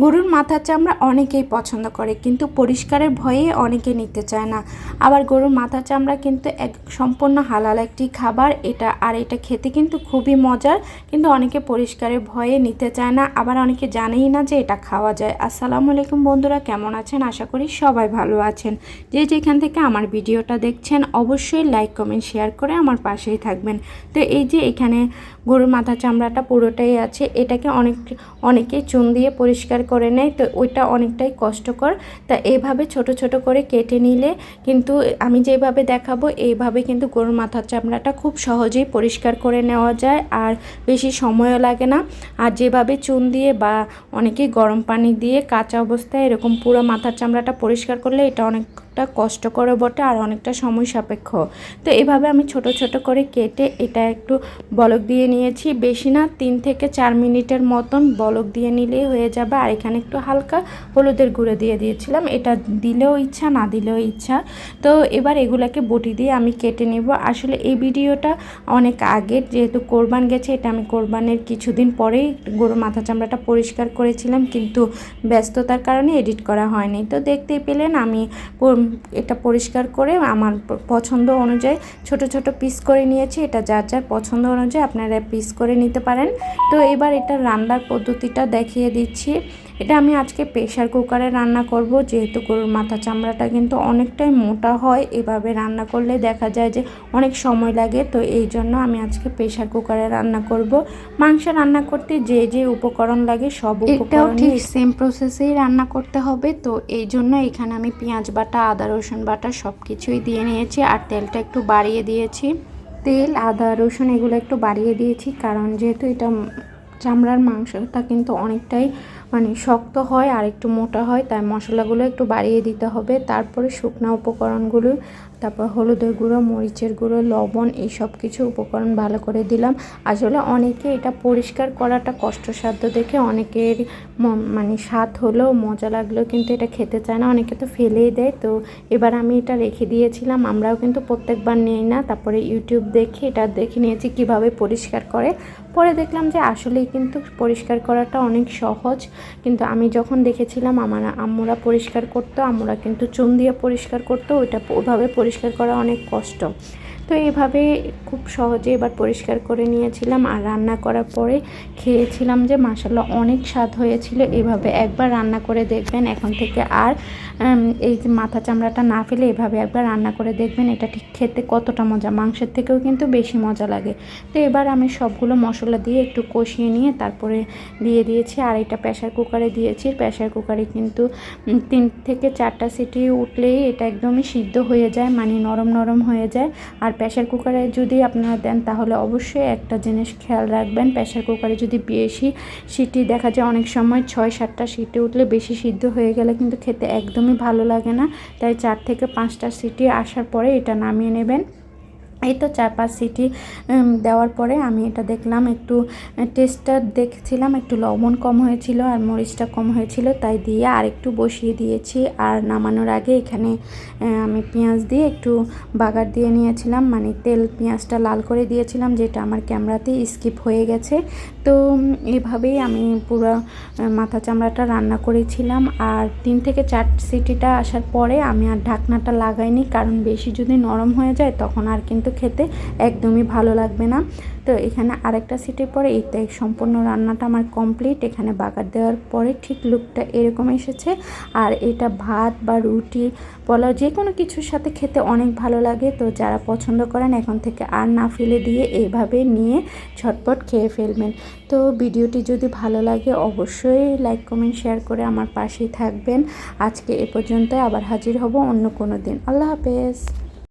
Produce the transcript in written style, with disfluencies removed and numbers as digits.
গরুর মাথার চামড়া অনেকেই পছন্দ করে, কিন্তু পরিষ্কারের ভয়ে অনেকে নিতে চায় না। আবার গরুর মাথার চামড়া কিন্তু সম্পূর্ণ হালাল একটি খাবার এটা, আর এটা খেতে কিন্তু খুবই মজার, কিন্তু অনেকে পরিষ্কারের ভয়ে নিতে চায় না, আবার অনেকে জানেই না যে এটা খাওয়া যায়। আসসালামু আলাইকুম বন্ধুরা, কেমন আছেন? আশা করি সবাই ভালো আছেন। যে যেখান থেকে আমার ভিডিওটা দেখছেন অবশ্যই লাইক কমেন্ট শেয়ার করে আমার পাশেই থাকবেন। তো এই যে এখানে গরুর মাথার চামড়াটা পুরোটাই আছে, এটাকে অনেকে চুন দিয়ে পরিষ্কার করে নেয়, তো ওইটা অনেকটাই কষ্টকর। তা এইভাবে ছোট ছোট করে কেটে নিলে কিন্তু আমি যেভাবে দেখাবো এইভাবে কিন্তু গরুর মাথার চামড়াটা খুব সহজেই পরিষ্কার করে নেওয়া যায়, আর বেশি সময়ও লাগে না। আর যেভাবে চুন দিয়ে বা অনেকেই গরম পানি দিয়ে কাঁচা অবস্থায় এরকম পুরো মাথার চামড়াটা পরিষ্কার করলে এটা অনেকটা কষ্টকর বটে আর অনেকটা সময় সাপেক্ষ। তো এভাবে আমি ছোট ছোট করে কেটে এটা একটু বলক দিয়ে নিয়েছি, বেশি না 3 থেকে 4 মিনিটের মতন বলক দিয়ে নিলেই হয়ে যাবে। আর এখানে একটু হালকা হলুদের গুঁড়ো দিয়ে দিয়েছিলাম, এটা দিলেও ইচ্ছা না দিলেও ইচ্ছা। তো এবার এগুলাকে বটি দিয়ে আমি কেটে নেব। আসলে এই ভিডিওটা অনেক আগের, যেহেতু কোরবান গেছে, এটা আমি কোরবানের কিছুদিন পরেই গরুর মাথা চামড়াটা পরিষ্কার করেছিলাম, কিন্তু ব্যস্ততার কারণে এডিট করা হয়নি। তো দেখতেই পেলেন আমি এটা পরিষ্কার করে আমার পছন্দ অনুযায়ী ছোট ছোট পিস করে নিয়েছি। এটা যার যার পছন্দ অনুযায়ী আপনারা পিস করে নিতে পারেন। তো এবার এটা রান্নার পদ্ধতিটা দেখিয়ে দিচ্ছি। এটা আমি আজকে প্রেশার কুকারে রান্না করব, যেহেতু গরুর মাথা চামড়াটা কিন্তু অনেকটাই মোটা হয়, এভাবে রান্না করলে দেখা যায় যে অনেক সময় লাগে। তো এই জন্য আমি আজকে প্রেশার কুকারে রান্না করব। মাংস রান্না করতে যে যে উপকরণ লাগে সব উপকরণ ঠিক সেম প্রসেসেই রান্না করতে হবে। তো এই জন্য এখানে আমি পেঁয়াজ বাটা, আদা রসুন বাটা সব কিছুই দিয়ে নিয়েছি, আর তেলটা একটু বাড়িয়ে দিয়েছি। তেল, আদা, রসুন এগুলো একটু বাড়িয়ে দিয়েছি, কারণ যেহেতু এটা চামড়ার মাংসটা কিন্তু অনেকটাই শক্ত হয় আর একটু মোটা হয়, তাই মশলাগুলো একটু বাড়িয়ে দিতে হবে। তারপরে শুকনো উপকরণগুলো, তারপর হলুদের গুঁড়ো, মরিচের গুঁড়ো, লবণ, এই সব কিছু উপকরণ ভালো করে দিলাম। আসলে অনেকে এটা পরিষ্কার করাটা কষ্টসাধ্য দেখে অনেকের স্বাদ হলেও মজা লাগলেও কিন্তু এটা খেতে চায় না, অনেকে তো ফেলেই দেয়। তো এবার আমি এটা রেখে দিয়েছিলাম, আমরাও কিন্তু প্রত্যেকবার নেই না, তারপরে ইউটিউব দেখে এটা দেখে নিয়েছি কিভাবে পরিষ্কার করে। পরে দেখলাম যে আসলেই কিন্তু পরিষ্কার করাটা অনেক সহজ, কিন্তু আমি যখন দেখেছিলাম আমার আম্মুরা পরিষ্কার করতো, আম্মুরা কিন্তু চুন দিয়ে পরিষ্কার করতো, ওইটা ওইভাবে পরিষ্কার করা অনেক কষ্ট। তো এইভাবে খুব সহজে এবার পরিষ্কার করে নিয়েছিলাম, আর রান্না করার পরে খেয়েছিলাম যে মাশাআল্লাহ অনেক স্বাদ হয়েছিল। এভাবে একবার রান্না করে দেখবেন, এখন থেকে আর এই যে মাথা চামড়াটা না ফেলে এভাবে একবার রান্না করে দেখবেন, এটা ঠিক খেতে কতটা মজা, মাংসের থেকেও কিন্তু বেশি মজা লাগে। তো এবার আমি সবগুলো মশলা দিয়ে একটু কষিয়ে নিয়ে তারপরে দিয়ে দিয়েছি, আর এটা প্রেশার কুকারে দিয়েছি। প্রেশার কুকারে কিন্তু 3 থেকে 4টা সিটি উঠলেই এটা একদমই সিদ্ধ হয়ে যায়, নরম নরম হয়ে যায়। আর প্রেশার কুকারে যদি আপনারা দেন তাহলে অবশ্যই একটা জিনিস খেয়াল রাখবেন, প্রেশার কুকারে যদি বেশি সিটি, দেখা যায় অনেক সময় 6-7টা সিটি উঠলে বেশি সিদ্ধ হয়ে গেলে কিন্তু খেতে একদমই ভালো লাগে না। তাই 4 থেকে 5টা সিটি আসার পরে এটা নামিয়ে নেবেন। এই তো 4-5 সিটি দেওয়ার পরে আমি এটা দেখলাম, একটু টেস্টটা দেখছিলাম, একটু লবণ কম হয়েছিল আর মরিচটা কম হয়েছিল, তাই দিয়ে আর একটু বসিয়ে দিয়েছি। আর নামানোর আগে এখানে আমি পেঁয়াজ দিয়ে একটু বাগার দিয়ে নিয়েছিলাম, তেল পেঁয়াজটা লাল করে দিয়েছিলাম, যেটা আমার ক্যামেরাতে স্কিপ হয়ে গেছে। তো এভাবেই আমি পুরো মাথা চামড়াটা রান্না করেছিলাম। আর 3 থেকে 4 সিটিটা আসার পরে আমি আর ঢাকনাটা লাগাইনি, কারণ বেশি যদি নরম হয়ে যায় তখন আর কিন্তু খেতে একদমই ভালো লাগবে না। তো এখানে আরেকটা সিটির পরে এই সম্পূর্ণ রান্নাটা আমার কমপ্লিট। এখানে বাগার দেওয়ার পরে ঠিক লুকটা এরকম এসেছে, আর এটা ভাত বা রুটি, পোলাও যে কোনো কিছুর সাথে খেতে অনেক ভালো লাগে। তো যারা পছন্দ করেন এখন থেকে আর না ফেলে দিয়ে এইভাবে নিয়ে ঝটপট খেয়ে ফেলবেন। তো ভিডিওটি যদি ভালো লাগে অবশ্যই লাইক কমেন্ট শেয়ার করে আমার পাশেই থাকবেন। আজকে এ পর্যন্ত, আবার হাজির হব অন্য কোনো দিন। আল্লাহ হাফেজ।